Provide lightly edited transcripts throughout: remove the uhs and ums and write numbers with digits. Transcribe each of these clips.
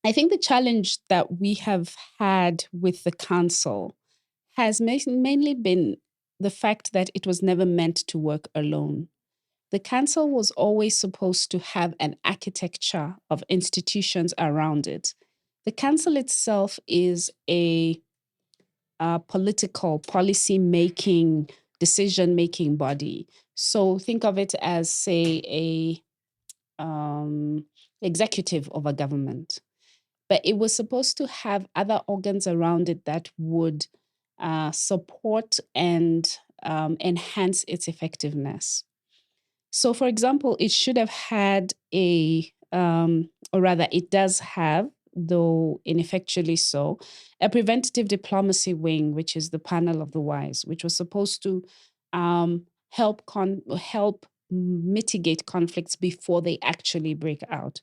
I think the challenge that we have had with the council has mainly been the fact that it was never meant to work alone. The council was always supposed to have an architecture of institutions around it. The council itself is a political policy making, decision making body. So think of it as, say, a executive of a government, but it was supposed to have other organs around it that would support and enhance its effectiveness. So, for example, it should have had or rather, it does have, though ineffectually so, a preventative diplomacy wing, which is the panel of the wise, which was supposed to help mitigate conflicts before they actually break out.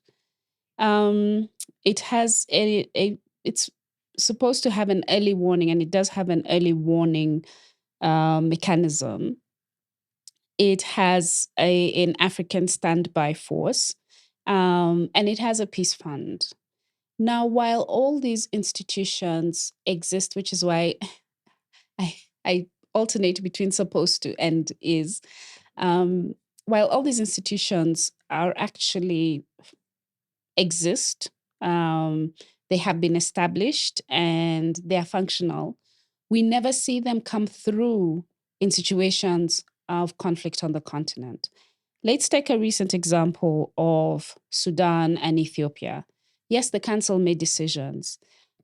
Um, it has it's supposed to have an early warning, and it does have an early warning mechanism. It has an African standby force, and it has a peace fund. Now, while all these institutions exist, which is why I alternate between supposed to and is, um, while all these institutions are actually exist, um, they have been established and they are functional, we never see them come through in situations of conflict on the continent. Let's take a recent example of Sudan and Ethiopia. Yes, the council made decisions,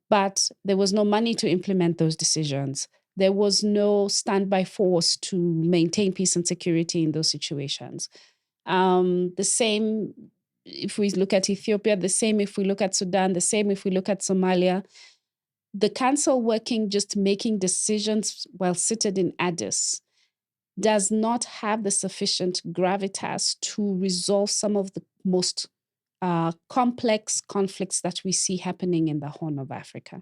but there was no money to implement those decisions. There was no standby force to maintain peace and security in those situations. The same if we look at Ethiopia, the same if we look at Sudan, the same if we look at Somalia. The council working, just making decisions while seated in Addis, does not have the sufficient gravitas to resolve some of the most complex conflicts that we see happening in the Horn of Africa.